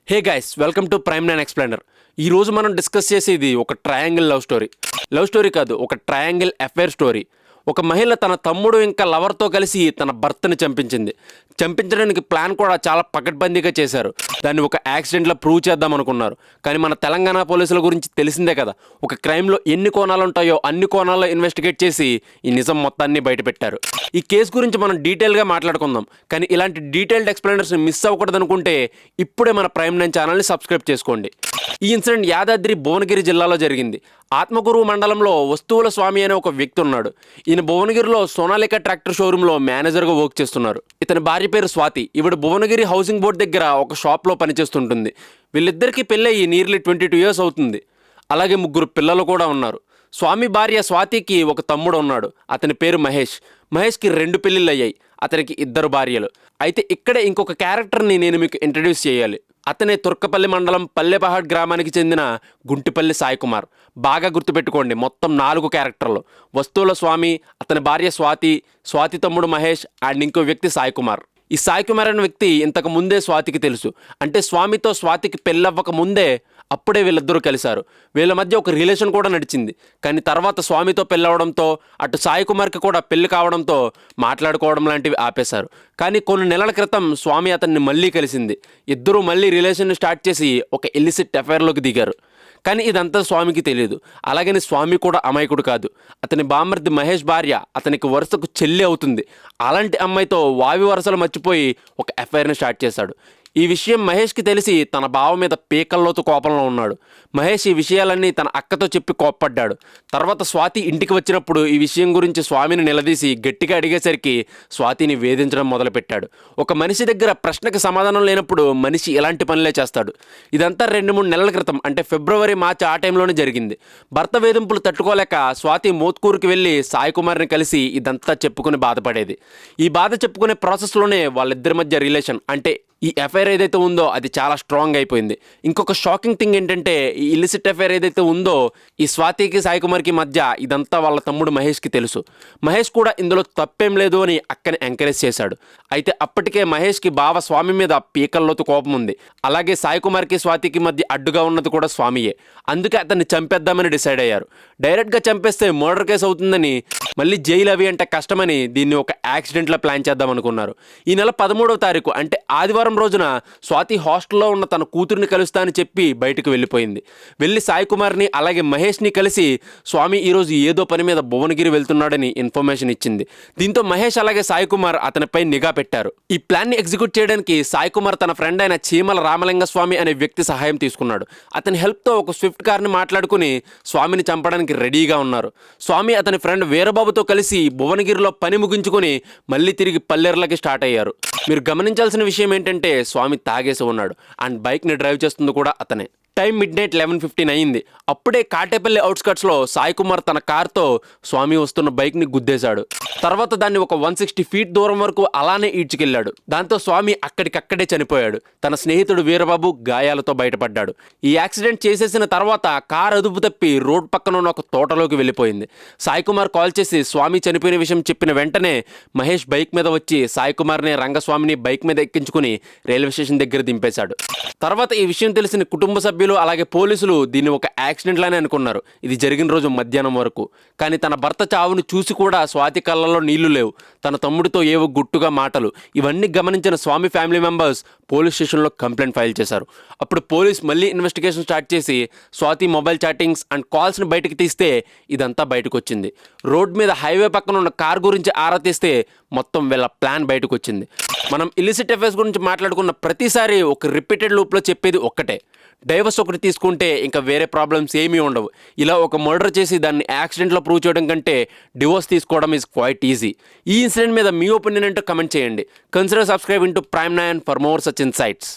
Hey guys, welcome to prime nine explainer. ఈరోజు మనం discuss చేసేది ఒక ట్రయాంగిల్ లవ్ స్టోరీ కాదు, ఒక ట్రయాంగిల్ అఫైర్ స్టోరీ. ఒక మహిళ తన తమ్ముడు ఇంకా లవర్తో కలిసి తన భర్తని చంపించడానికి ప్లాన్ కూడా చాలా పకడ్బందీగా చేశారు. దాన్ని ఒక యాక్సిడెంట్లో ప్రూవ్ చేద్దాం అనుకున్నారు. కానీ మన తెలంగాణ పోలీసుల గురించి తెలిసిందే కదా, ఒక క్రైమ్లో ఎన్ని కోణాలు ఉంటాయో అన్ని కోణాల్లో ఇన్వెస్టిగేట్ చేసి ఈ నిజం మొత్తాన్ని బయటపెట్టారు. ఈ కేసు గురించి మనం డీటెయిల్గా మాట్లాడుకుందాం. కానీ ఇలాంటి డీటెయిల్డ్ ఎక్స్ప్లెనేషన్స్ మిస్ అవ్వకూడదు అనుకుంటే ఇప్పుడే మన ప్రైమ్ నైన్ ఛానల్ని సబ్స్క్రైబ్ చేసుకోండి. ఈ ఇన్సిడెంట్ యాదాద్రి భువనగిరి జిల్లాలో జరిగింది. ఆత్మకూరు మండలంలో వస్తువుల స్వామి అనే ఒక వ్యక్తి ఉన్నాడు. ఈయన భువనగిరిలో సోనాలిక ట్రాక్టర్ షోరూంలో మేనేజర్గా వర్క్ చేస్తున్నారు. ఇతని భార్య పేరు స్వాతి. ఈవిడ భువనగిరి హౌసింగ్ బోర్డు దగ్గర ఒక షాప్లో పనిచేస్తుంటుంది. వీళ్ళిద్దరికీ పెళ్ళయి నియర్లీ 22 years అవుతుంది. అలాగే 3 పిల్లలు కూడా ఉన్నారు. స్వామి భార్య స్వాతికి ఒక తమ్ముడు ఉన్నాడు. అతని పేరు మహేష్కి 2 పెళ్ళిళ్ళు అయ్యాయి. అతనికి 2 భార్యలు. అయితే ఇక్కడే ఇంకొక క్యారెక్టర్ని నేను మీకు ఇంట్రడ్యూస్ చేయాలి. అతనే తుర్కపల్లి మండలం పల్లెపహాడ్ గ్రామానికి చెందిన గుంటిపల్లి సాయి కుమార్. బాగా గుర్తుపెట్టుకోండి, మొత్తం 4 క్యారెక్టర్లు. వస్తువుల స్వామి, అతని భార్య స్వాతి తమ్ముడు మహేష్ అండ్ ఇంకో వ్యక్తి సాయి కుమార్. ఈ సాయి కుమార్ అనే వ్యక్తి ఇంతకు ముందే స్వాతికి తెలుసు. అంటే స్వామితో స్వాతికి పెళ్ళవ్వక ముందే అప్పుడే వీళ్ళిద్దరూ కలిశారు. వీళ్ళ మధ్య ఒక రిలేషన్ కూడా నడిచింది. కానీ తర్వాత స్వామితో పెళ్ళవడంతో అటు సాయి కుమార్కి కూడా పెళ్లి కావడంతో మాట్లాడుకోవడం లాంటివి ఆపేశారు. కానీ కొన్ని నెలల క్రితం స్వామి అతన్ని మళ్ళీ కలిసింది. ఇద్దరూ మళ్ళీ రిలేషన్ స్టార్ట్ చేసి ఒక ఇల్లిసిట్ అఫైర్లోకి దిగారు. కానీ ఇదంతా స్వామికి తెలియదు. అలాగని స్వామి కూడా అమాయకుడు కాదు. అతని బామ్మర్ది మహేష్ భార్య అతనికి వరుసకు చెల్లి అవుతుంది. అలాంటి అమ్మాయితో వావి వరుసలు మర్చిపోయి ఒక అఫైర్ని స్టార్ట్ చేశాడు. ఈ విషయం మహేష్కి తెలిసి తన బావ మీద పీకల్లోతు కోపంలో ఉన్నాడు. మహేష్ ఈ విషయాలన్నీ తన అక్కతో చెప్పి కోప్పడ్డాడు. తర్వాత స్వాతి ఇంటికి వచ్చినప్పుడు ఈ విషయం గురించి స్వామిని నిలదీసి గట్టిగా అడిగేసరికి స్వాతిని వేధించడం మొదలుపెట్టాడు. ఒక మనిషి దగ్గర ప్రశ్నకు సమాధానం లేనప్పుడు మనిషి ఇలాంటి పనులే చేస్తాడు. ఇదంతా 2-3 నెలల క్రితం, అంటే ఫిబ్రవరి మార్చి ఆ టైంలోనే జరిగింది. భర్త వేధింపులు తట్టుకోలేక స్వాతి మోత్కూరుకి వెళ్ళి సాయి కుమార్ని కలిసి ఇదంతా చెప్పుకుని బాధపడేది. ఈ బాధ చెప్పుకునే ప్రాసెస్లోనే వాళ్ళిద్దరి మధ్య రిలేషన్, అంటే ఈ అఫైర్ ఏదైతే ఉందో అది చాలా స్ట్రాంగ్ అయిపోయింది. ఇంకొక షాకింగ్ థింగ్ ఏంటంటే, ఈ ఇల్లిసిట్ అఫైర్ ఏదైతే ఉందో ఈ స్వాతికి సాయి కుమార్కి మధ్య ఇదంతా వాళ్ళ తమ్ముడు మహేష్కి తెలుసు. మహేష్ కూడా ఇందులో తప్పేం లేదు అని అక్కని ఎంకరేజ్ చేశాడు. అయితే అప్పటికే మహేష్కి బావ స్వామి మీద పీకల్లోతు కోపం ఉంది. అలాగే సాయి కుమార్కి స్వాతికి మధ్య అడ్డుగా ఉన్నది కూడా స్వామియే. అందుకే అతన్ని చంపేద్దామని డిసైడ్ అయ్యారు. డైరెక్ట్గా చంపేస్తే మర్డర్ కేసు అవుతుందని, మళ్ళీ జైలు అవి అంటే కష్టమని దీన్ని ఒక యాక్సిడెంట్లో ప్లాన్ చేద్దాం అనుకున్నారు. ఈ నెల 13వ తారీఖు, అంటే ఆదివారం రోజున స్వాతి హాస్టల్లో ఉన్న తన కూతురిని కలుస్తా అని చెప్పి బయటకు వెళ్ళిపోయింది. వెళ్ళి సాయి కుమార్ని అలాగే మహేష్ని కలిసి స్వామి ఈరోజు ఏదో పని మీద భువనగిరి వెళ్తున్నాడని ఇన్ఫర్మేషన్ ఇచ్చింది. దీంతో మహేష్ అలాగే సాయి కుమార్ అతనిపై నిఘా పెట్టారు. ఈ ప్లాన్ని ఎగ్జిక్యూట్ చేయడానికి సాయి కుమార్ తన ఫ్రెండ్ అయిన చీమల రామలింగ స్వామి అనే వ్యక్తి సహాయం తీసుకున్నాడు. అతని హెల్ప్తో ఒక స్విఫ్ట్ కార్ని మాట్లాడుకుని స్వామిని చంపడానికి రెడీగా ఉన్నారు. స్వామి అతని ఫ్రెండ్ వీరబాబుతో కలిసి భువనగిరిలో పని ముగించుకొని మళ్ళీ తిరిగి పల్లెర్లకి స్టార్ట్ అయ్యారు. మీరు గమనించాల్సిన విషయం ఏంటంటే, స్వామి తాగేసి ఉన్నాడు అండ్ బైక్ని డ్రైవ్ చేస్తుంది కూడా అతనే. టైం మిడ్నైట్ 11:15 అయింది. అప్పుడే కాటేపల్లి అవుట్స్కట్స్లో సాయి కుమార్ తన కార్తో స్వామి వస్తున్న బైక్ని గుద్దేశాడు. తర్వాత దాన్ని ఒక 160 feet దూరం వరకు అలానే ఈడ్చుకెళ్లాడు. దాంతో స్వామి అక్కడికక్కడే చనిపోయాడు. తన స్నేహితుడు వీరబాబు గాయాలతో బయటపడ్డాడు. ఈ యాక్సిడెంట్ చేసేసిన తర్వాత కార్ అదుపు తప్పి రోడ్ పక్కన ఉన్న ఒక తోటలోకి వెళ్ళిపోయింది. సాయి కుమార్ కాల్ చేసి స్వామి చనిపోయిన విషయం చెప్పిన వెంటనే మహేష్ బైక్ మీద వచ్చి సాయి కుమార్ని రంగస్వామిని బైక్ మీద ఎక్కించుకుని రైల్వే స్టేషన్ దగ్గర దింపేశాడు. తర్వాత ఈ విషయం తెలిసిన కుటుంబ సభ్యులు అలాగే పోలీసులు దీన్ని ఒక యాక్సిడెంట్ లానే అనుకున్నారు. ఇది జరిగిన రోజు మధ్యాహ్నం వరకు. కానీ తన భర్త చావును చూసి కూడా స్వాతి కళ్ళల్లో నీళ్లు లేవు. తన తమ్ముడితో ఏవో గుట్టుగా మాటలు, ఇవన్నీ గమనించిన స్వామి ఫ్యామిలీ మెంబర్స్ పోలీస్ స్టేషన్లో కంప్లైంట్ ఫైల్ చేశారు. అప్పుడు పోలీస్ మళ్ళీ ఇన్వెస్టిగేషన్ స్టార్ట్ చేసి స్వాతి మొబైల్ చాటింగ్స్ అండ్ కాల్స్ని బయటకు తీస్తే ఇదంతా బయటకు వచ్చింది. రోడ్ మీద హైవే పక్కన ఉన్న కార్ గురించి ఆరా తీస్తే మొత్తం వీళ్ళ ప్లాన్ బయటకు వచ్చింది. మనం ఇల్లిసిట్ అఫైర్స్ గురించి మాట్లాడుకున్న ప్రతిసారి ఒక రిపీటెడ్ లూప్లో చెప్పేది ఒక్కటే, డైవర్స్ ఒకటి తీసుకుంటే ఇంకా వేరే ప్రాబ్లమ్స్ ఏమీ ఉండవు. ఇలా ఒక మర్డర్ చేసి దాన్ని యాక్సిడెంట్లో ప్రూవ్ చేయడం కంటే డివోర్స్ తీసుకోవడం ఈజ్ క్వైట్ ఈజీ. ఈ ఇన్సిడెంట్ మీద మీ ఒపీనియన్ ఏంటో కమెంట్ చేయండి. Consider subscribing to prime nine for more such insights.